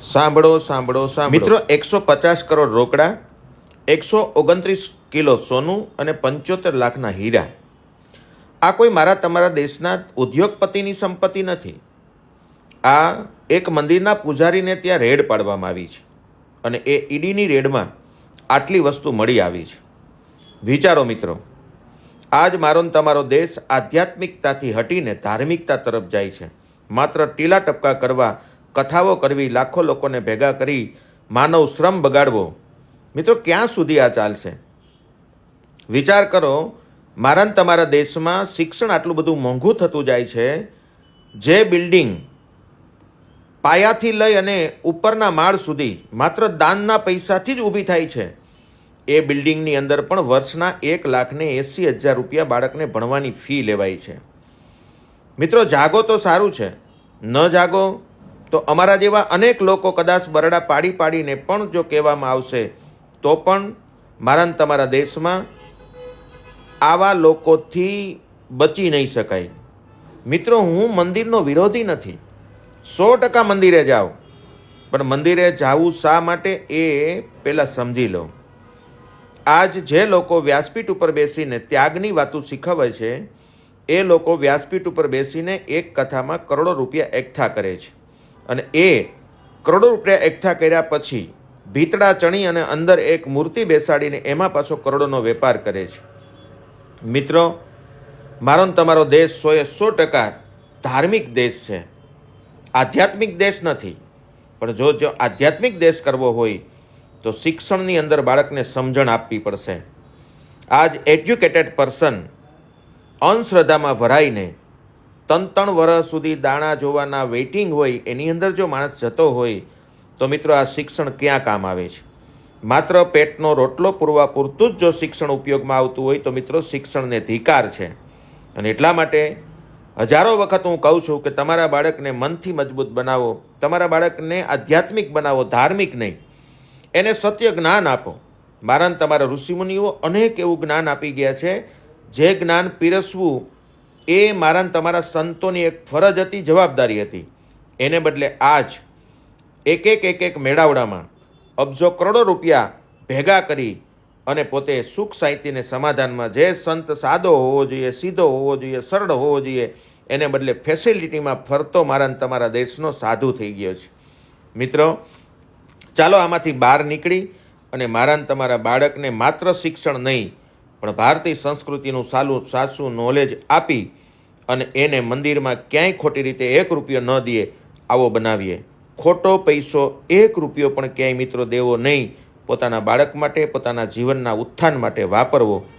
સાંભળો સાંભળો સાંભળો મિત્રો, 150 કરોડ રોકડા, 129 કિલો સોનું અને 75 લાખના હીરા. આ કોઈ મારા તમારા દેશના ઉદ્યોગપતિની સંપત્તિ નથી. આ એક મંદિરના પૂજારીને ત્યાં રેડ પાડવામાં આવી છે અને એ ઈડીની રેડમાં આટલી વસ્તુ મળી આવી છે. વિચારો મિત્રો, આજ મારો ને તમારો દેશ આધ્યાત્મિકતાથી હટીને ધાર્મિકતા તરફ જાય છે. માત્ર ટીલા ટપકા કરવા, કથાઓ કરવી, લાખો લોકોને ભેગા કરી માનવ શ્રમ બગાડવો. મિત્રો, ક્યાં સુધી આ ચાલશે? વિચાર કરો, મારા ને તમારા દેશમાં શિક્ષણ આટલું બધું મોંઘું થતું જાય છે. જે બિલ્ડિંગ પાયાથી લઈ અને ઉપરના માળ સુધી માત્ર દાનના પૈસાથી જ ઊભી થાય છે, એ બિલ્ડિંગની અંદર પણ વર્ષના 1,80,000 રૂપિયા બાળકને ભણવાની ફી લેવાય છે. મિત્રો, જાગો તો સારું છે, ન જાગો તો અમારા જેવા અનેક લોકો કદાચ બરડા પાડી પાડીને પણ જો કહેવામાં આવશે તો પણ મારા ને તમારા દેશમાં આવા લોકોથી બચી નહીં શકાય. મિત્રો, હું મંદિરનો વિરોધી નથી, 100% મંદિરે જાઓ, પણ મંદિરે જવું શા માટે એ પહેલાં સમજી લો. આજ જે લોકો વ્યાસપીઠ ઉપર બેસીને ત્યાગની વાતો શીખવે છે, એ લોકો વ્યાસપીઠ ઉપર બેસીને એક કથામાં કરોડો રૂપિયા એકઠા કરે છે અને એ કરોડો રૂપિયા એકઠા કર્યા પછી ભીતડા ચણી અને અંદર એક મૂર્તિ બેસાડીને એમાં પાછો કરોડોનો વેપાર કરે છે. મિત્રો, મારો ને તમારો દેશ 100% ધાર્મિક દેશ છે, આધ્યાત્મિક દેશ નથી. પણ જો આધ્યાત્મિક દેશ કરવો હોય તો શિક્ષણની અંદર બાળકને સમજણ આપવી પડશે. આજ એજ્યુકેટેડ પર્સન અંધશ્રદ્ધામાં ભરાઈને 3 વર્ષ સુધી દાણા જોવાના વેઇટિંગ હોય, એની અંદર જો માણસ જતો હોય તો મિત્રો, આ શિક્ષણ ક્યાં કામ આવે છે? માત્ર પેટનો રોટલો પૂરવા પૂરતું જ જો શિક્ષણ ઉપયોગમાં આવતું હોય તો મિત્રો, શિક્ષણને ધિકાર છે. અને એટલા માટે હજારો વખત હું કહું છું કે તમારા બાળકને મનથી મજબૂત બનાવો, તમારા બાળકને આધ્યાત્મિક બનાવો, ધાર્મિક નહીં. એને સત્ય જ્ઞાન આપો. મારા ને તમારા ઋષિમુનિઓ અનેક એવું જ્ઞાન આપી ગયા છે, જે જ્ઞાન પીરસવું એ મારા ને તમારા સંતોની એક ફરજ હતી, જવાબદારી હતી. એને બદલે આજ એક મેળાવડામાં અબજો કરોડો રૂપિયા ભેગા કરી અને પોતે સુખ શાંતિને સમાધાનમાં, જે સંત સાદો હોવો જોઈએ, સીધો હોવો જોઈએ, સરળ હોવો જોઈએ, એને બદલે ફેસિલિટીમાં ફરતો મારા ને તમારા દેશનો સાધુ થઈ ગયો છે. મિત્રો, ચાલો આમાંથી બહાર નીકળી અને મારા ને તમારા બાળકને માત્ર શિક્ષણ નહીં પણ ભારતીય સંસ્કૃતિનું સાચું નોલેજ આપી અને એને મંદિરમાં ક્યાંય ખોટી રીતે 1 રૂપિયો ન દે આવો બનાવીએ. ખોટો પૈસો 1 રૂપિયો પણ ક્યાંય મિત્રો દેવો નહીં. પોતાના બાળક માટે, પોતાના જીવનના ઉત્થાન માટે વાપરવો.